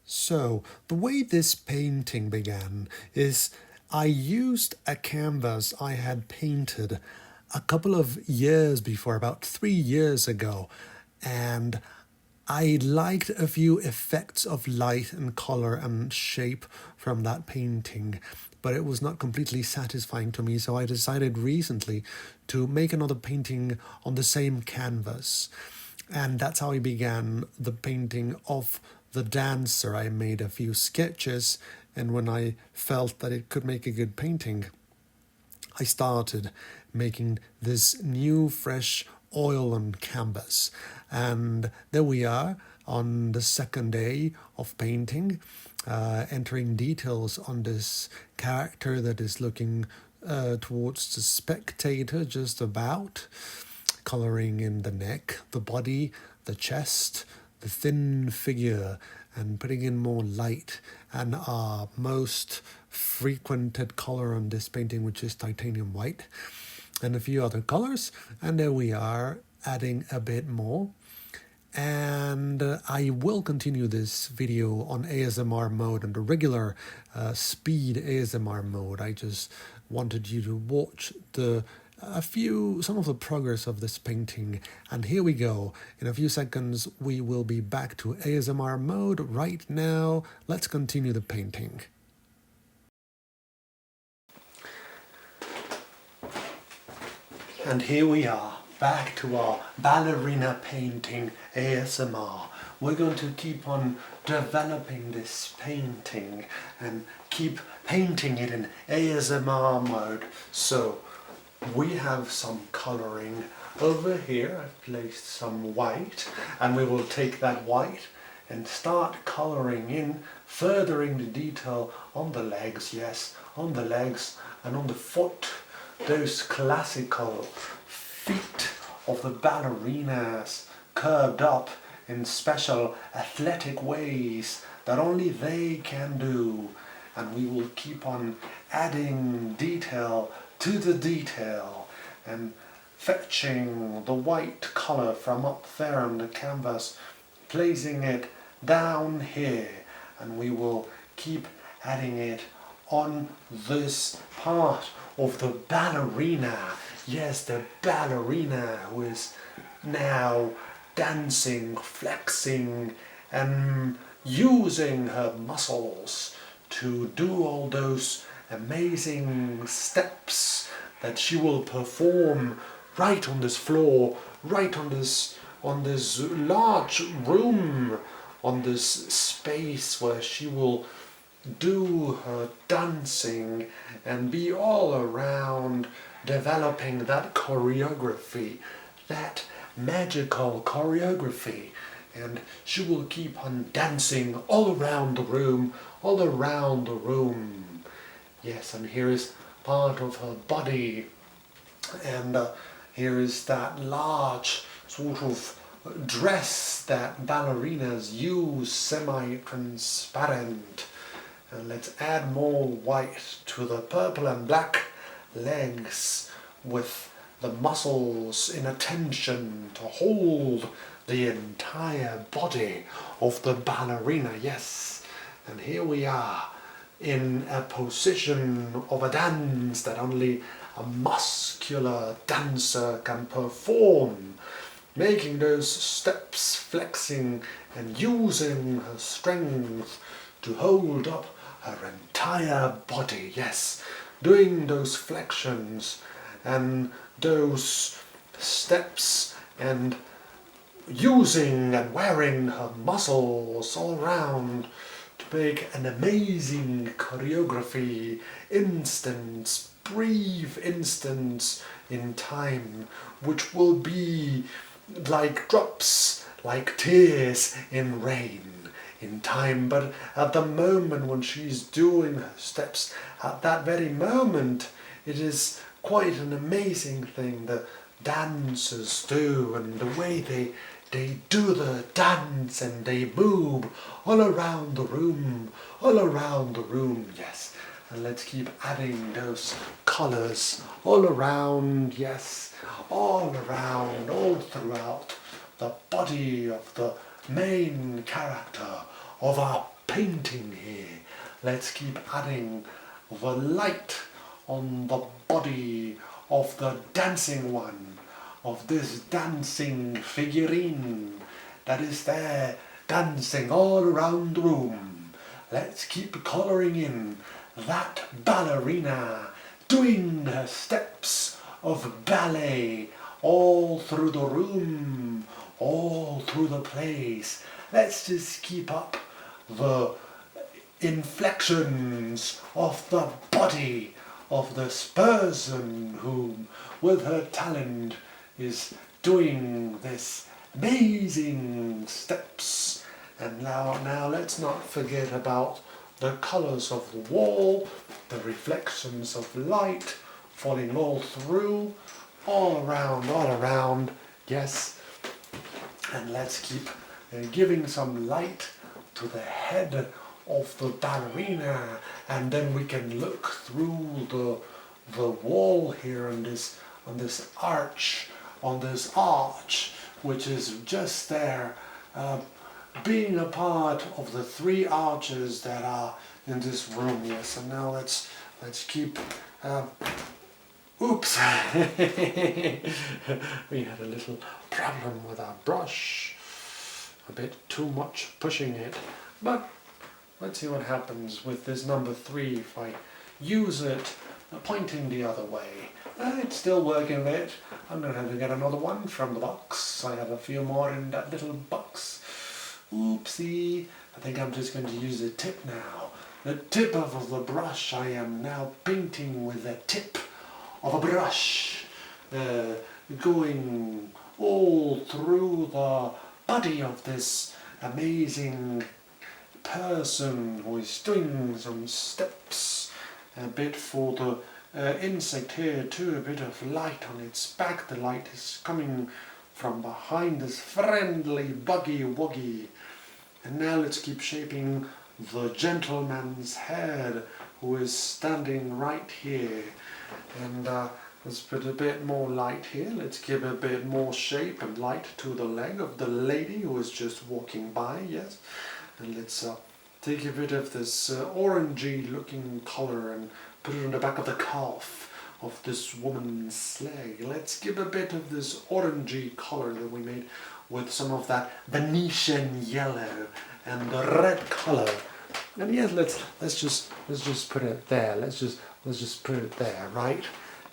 So, the way this painting began is I used a canvas I had painted a couple of years before, about 3 years ago, and I liked a few effects of light and color and shape from that painting, but it was not completely satisfying to me, so I decided recently to make another painting on the same canvas. And that's how I began the painting of the dancer. I made a few sketches, and when I felt that it could make a good painting, I started making this new fresh oil on canvas. And there we are on the second day of painting, entering details on this character that is looking towards the spectator just about, coloring in the neck, the body, the chest, the thin figure, and putting in more light, and our most frequented color on this painting, which is titanium white, and a few other colors. And there we are, adding a bit more. And I will continue this video on ASMR mode and the regular speed ASMR mode. I just wanted you to watch some of the progress of this painting. And here we go. In a few seconds, we will be back to ASMR mode. Right now, let's continue the painting. And here we are, back to our ballerina painting ASMR. We're going to keep on developing this painting and keep painting it in ASMR mode. So we have some coloring over here. I've placed some white, and we will take that white and start coloring in, furthering the detail on the legs, yes, on the legs and on the foot. Those classical feet of the ballerinas, curved up in special athletic ways that only they can do. And we will keep on adding detail to the detail and fetching the white color from up there on the canvas, placing it down here, and we will keep adding it on this part of the ballerina. Yes, the ballerina who is now dancing, flexing, and using her muscles to do all those amazing steps that she will perform right on this floor, right on this large room, on this space where she will do her dancing and be all around developing that choreography, that magical choreography. And she will keep on dancing all around the room, all around the room. Yes, and here is part of her body, and here is that large sort of dress that ballerinas use, semi-transparent. And let's add more white to the purple and black legs with the muscles in attention to hold the entire body of the ballerina. Yes, and here we are in a position of a dance that only a muscular dancer can perform, making those steps, flexing and using her strength to hold up her entire body. Yes, doing those flexions and those steps and using and wearing her muscles all around to make an amazing choreography, instance, brief instance in time, which will be like drops, like tears in rain in time. But at the moment when she's doing her steps, at that very moment, it is quite an amazing thing the dancers do, and the way they do the dance and they move all around the room, yes. And let's keep adding those colors all around, yes, all around, all throughout the body of the main character of our painting here. Let's keep adding the light on the body of the dancing one, of this dancing figurine that is there dancing all around the room. Let's keep colouring in that ballerina doing her steps of ballet all through the room, all through the place. Let's just keep up the inflections of the body of this person who, with her talent, is doing this amazing steps. And now let's not forget about the colours of the wall, the reflections of light falling all through, all around, yes. And let's keep giving some light to the head of the ballerina, and then we can look through the wall here on this arch, which is just there, being a part of the 3 arches that are in this room. Yes, and now let's keep. Oops, we had a little problem with our brush, a bit too much pushing it, but let's see what happens with this number 3 if I use it pointing the other way. It's still working a bit. I'm going to have to get another one from the box. I have a few more in that little box. Oopsie. I think I'm just going to use the tip now. The tip of the brush. I am now painting with the tip of a brush, going all through the body of this amazing person who is doing some steps. A bit for the insect here too, a bit of light on its back. The light is coming from behind this friendly buggy wuggy. And now let's keep shaping the gentleman's head who is standing right here. And let's put a bit more light here. Let's give a bit more shape and light to the leg of the lady who is just walking by, yes. And let's take a bit of this orangey looking colour and put it on the back of the calf of this woman's leg. Let's give a bit of this orangey colour that we made with some of that Venetian yellow and the red colour. And yes, let's just put it there. Let's just put it there, right?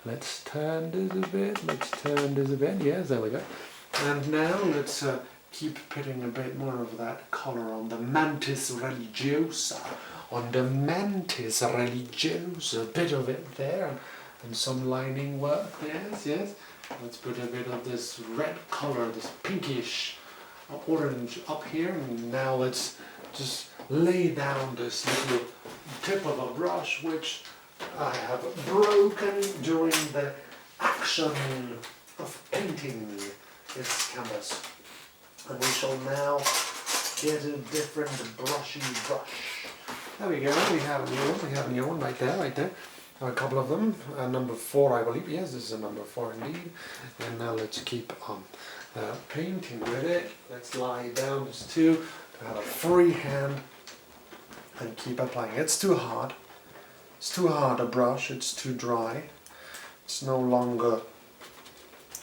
Let's turn this a bit. Yes, there we go. And now let's keep putting a bit more of that colour on the mantis religiosa. A bit of it there, and some lining work. Yes. Let's put a bit of this red colour, this pinkish orange up here. And now let's just lay down this little tip of a brush, which I have broken during the action of painting this canvas. And we shall now get a different brushy brush. There we go, we have a new one right there. A couple of them, number 4 I believe, yes, this is a number 4 indeed. And now let's keep on painting with it. Let's lie down just to have a free hand and keep applying. It's too hard a brush, it's too dry. It's no longer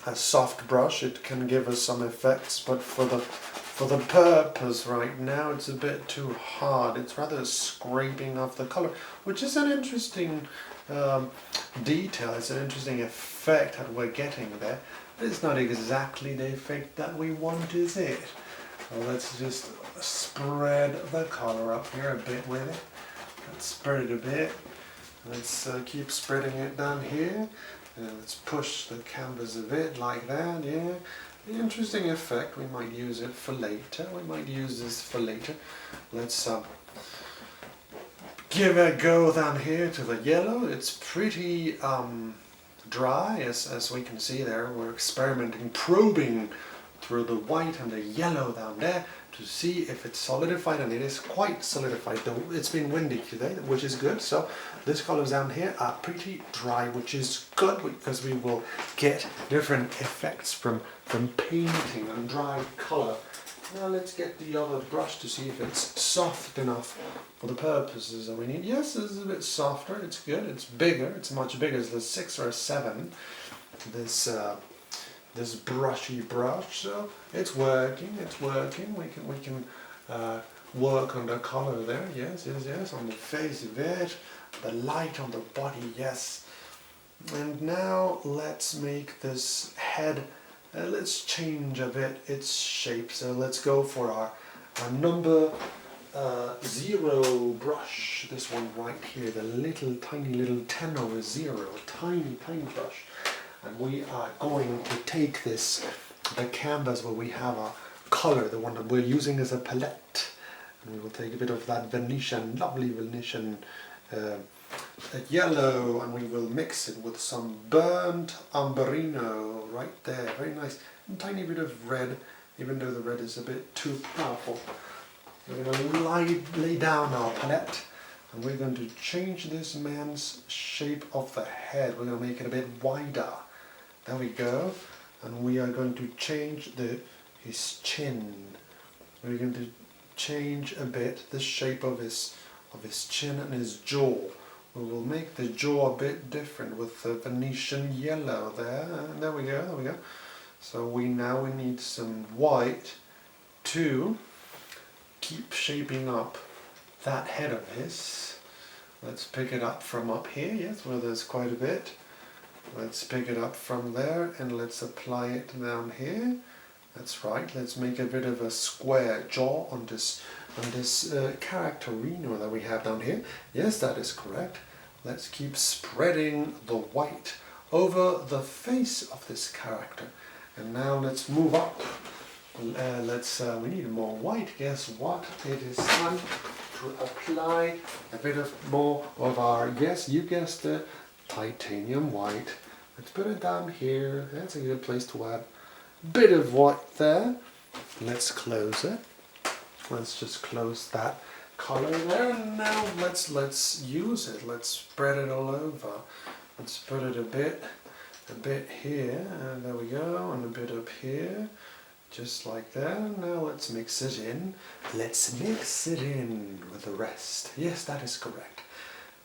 a soft brush. It can give us some effects, but for the purpose right now it's a bit too hard. It's rather scraping off the color, which is an interesting detail. It's an interesting effect that we're getting there, but it's not exactly the effect that we want, is it? Well, let's just spread the color up here a bit with it. Let's spread it a bit. Let's keep spreading it down here. Let's push the canvas a bit like that, yeah. The interesting effect, we might use it for later. Let's give a go down here to the yellow. It's pretty dry, as we can see there. We're experimenting, probing through the white and the yellow down there to see if it's solidified, and it is quite solidified, though it's been windy today, which is good. So these colors down here are pretty dry, which is good because we will get different effects from painting on dry color. Now let's get the other brush to see if it's soft enough for the purposes that we need. Yes, this is a bit softer, it's good, it's bigger, it's much bigger, it's a 6 or a 7, this this brushy brush, so it's working, we can work on the color there, yes, on the face of it, the light on the body, yes. And now let's make this head, let's change a bit its shape, so let's go for our number 0 brush, this one right here, the tiny little 10/0, tiny brush. And we are going to take this, the canvas where we have our color, the one that we're using as a palette, and we will take a bit of that Venetian, lovely Venetian yellow, and we will mix it with some burnt umberino right there, very nice, and tiny bit of red, even though the red is a bit too powerful. We're going to lay down our palette, and we're going to change this man's shape of the head. We're going to make it a bit wider. There we go. And we are going to change his chin. We're going to change a bit the shape of his chin and his jaw. We will make the jaw a bit different with the Venetian yellow there. And there we go. So we need some white to keep shaping up that head of his. Let's pick it up from up here, yes, where there's quite a bit. Let's pick it up from there and let's apply it down here. That's right, let's make a bit of a square jaw on this characterino that we have down here. Yes, that is correct. Let's keep spreading the white over the face of this character. And now let's move up. We need more white. Guess what? It is time to apply a bit more of our, yes, you guessed it, titanium white. Let's put it down here. That's a good place to add a bit of white there. Let's close it. Let's just close that color there. And now let's use it. Let's spread it all over. Let's put it a bit here. And there we go. And a bit up here. Just like that. Now let's mix it in. Let's mix it in with the rest. Yes, that is correct.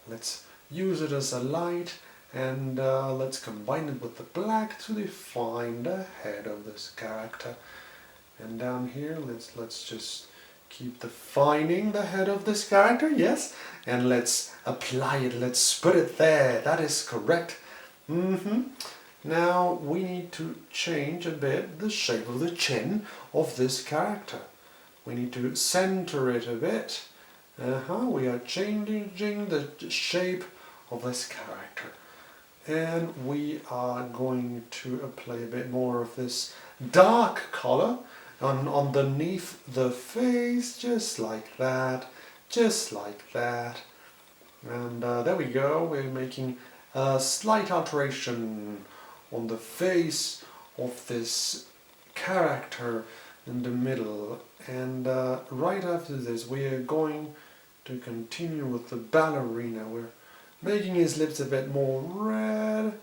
Let's use it as a light, and let's combine it with the black to define the head of this character. And down here, let's just keep defining the head of this character. Yes, and let's apply it. Let's put it there. That is correct. Now we need to change a bit the shape of the chin of this character. We need to center it a bit. We are changing the shape of this character. And we are going to apply a bit more of this dark color underneath the face, just like that, And there we go, we're making a slight alteration on the face of this character in the middle. And right after this we are going to continue with the ballerina. We're making his lips a bit more red,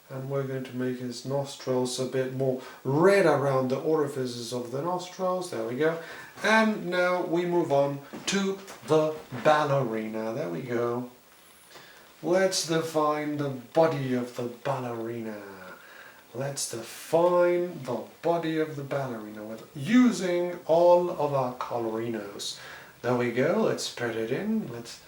and we're going to make his nostrils a bit more red around the orifices of the nostrils. There we go. And now we move on to the ballerina. There we go. Let's define the body of the ballerina. Let's define the body of the ballerina with using all of our colorinos. There we go. Let's spread it in. Let's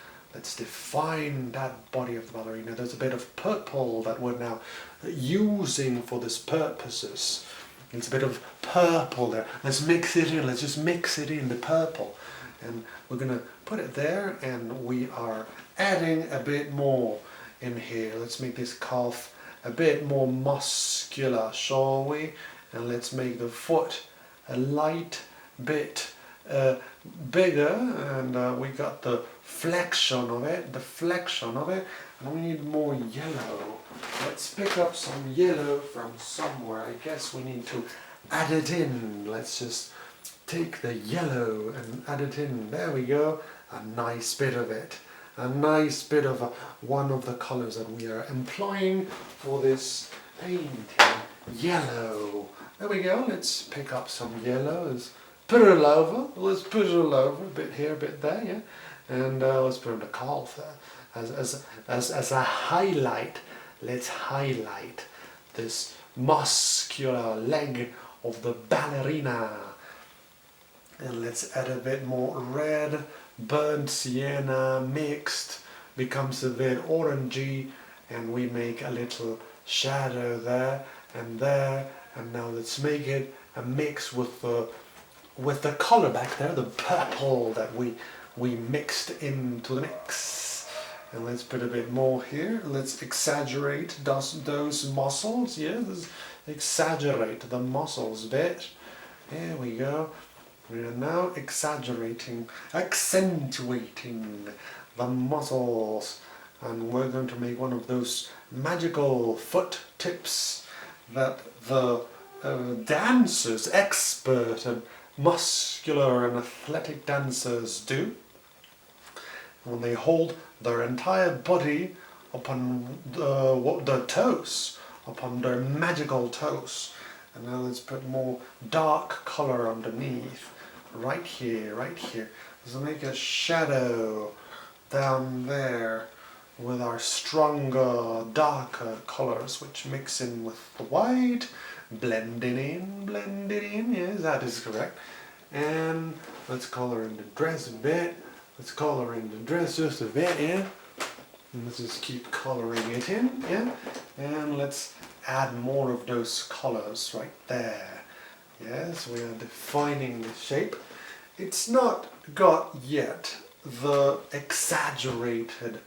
define that body of the ballerina. There's a bit of purple that we're now using for this purposes. It's a bit of purple there. Let's mix it in. Let's just mix it in, the purple. And we're going to put it there, and we are adding a bit more in here. Let's make this calf a bit more muscular, shall we? And let's make the foot a light bit bigger, and we got the flexion of it, and we need more yellow. Let's pick up some yellow from somewhere. I guess we need to add it in. Let's just take the yellow and add it in. There we go, a nice bit of it. A nice bit of one of the colors that we are employing for this painting. Yellow. There we go. Let's pick up some yellow. There's put it over. Let's put it all over. A bit here, a bit there, yeah. And let's put in the calf as a highlight. Let's highlight this muscular leg of the ballerina. And let's add a bit more red, burnt sienna mixed, becomes a bit orangey, and we make a little shadow there, and now let's make it a mix with the color back there, the purple that we mixed into the mix. And let's put a bit more here. Let's exaggerate those muscles. Yeah, let's exaggerate the muscles a bit. There we go. We are now exaggerating, accentuating the muscles. And we're going to make one of those magical foot tips that the dancers, expert and muscular and athletic dancers do. When they hold their entire body upon the toes, upon their magical toes. And now let's put more dark color underneath. Right here, right here. Let's make a shadow down there with our stronger, darker colors, which mix in with the white, blending in, yes, that is correct. And let's color in the dress a bit. Let's color in the dress just a bit, yeah. And let's just keep coloring it in, yeah. And let's add more of those colors right there. Yes, we are defining the shape. It's not got yet the exaggerated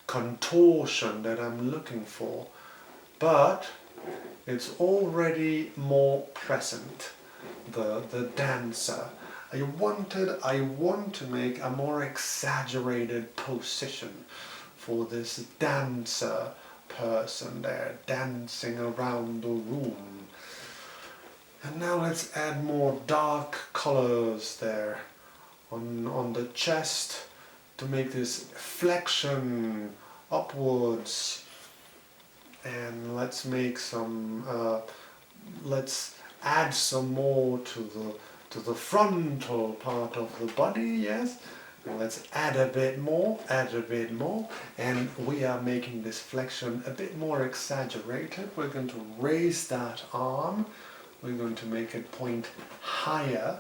contortion that I'm looking for, but it's already more present, the dancer. I want to make a more exaggerated position for this dancer person there dancing around the room. And now let's add more dark colors there on the chest to make this flexion upwards. And let's make some let's add some more to the frontal part of the body, yes. And let's add a bit more, and we are making this flexion a bit more exaggerated. We're going to raise that arm. We're going to make it point higher.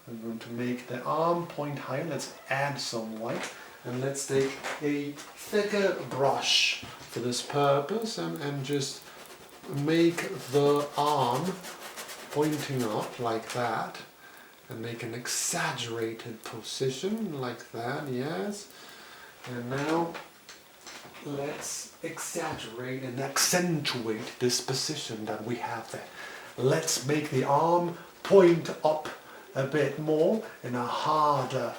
We're going to make the arm point higher. Let's add some white, and let's take a thicker brush for this purpose and just make the arm pointing up like that, and make an exaggerated position like that, yes. And now let's exaggerate and accentuate this position that we have there. Let's make the arm point up a bit more in a harder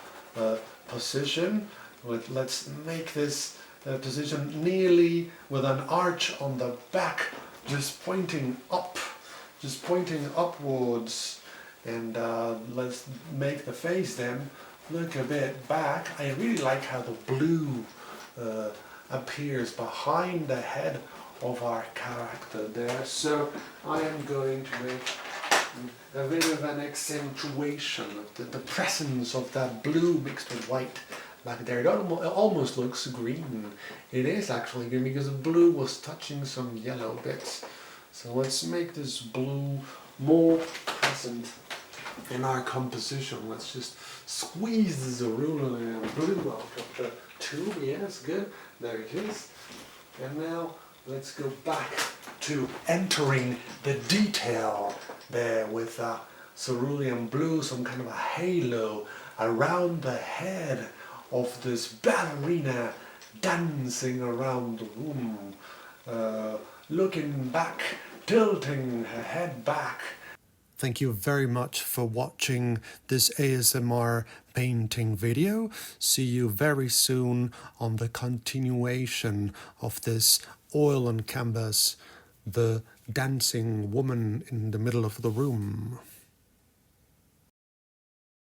position. Let's make this position nearly with an arch on the back, just pointing up, just pointing upwards. And let's make the face then look a bit back. I really like how the blue appears behind the head of our character there. So I am going to make a bit of an accentuation of the presence of that blue mixed with white back there. It almost looks green. It is actually green because the blue was touching some yellow bits. So let's make this blue more present in our composition. Let's just squeeze the cerulean blue out of the tube. Yes, good. There it is. And now let's go back to entering the detail there with cerulean blue, some kind of a halo around the head of this ballerina dancing around the room, looking back, tilting her head back. Thank you very much for watching this ASMR painting video. See you very soon on the continuation of this oil on canvas, the dancing woman in the middle of the room.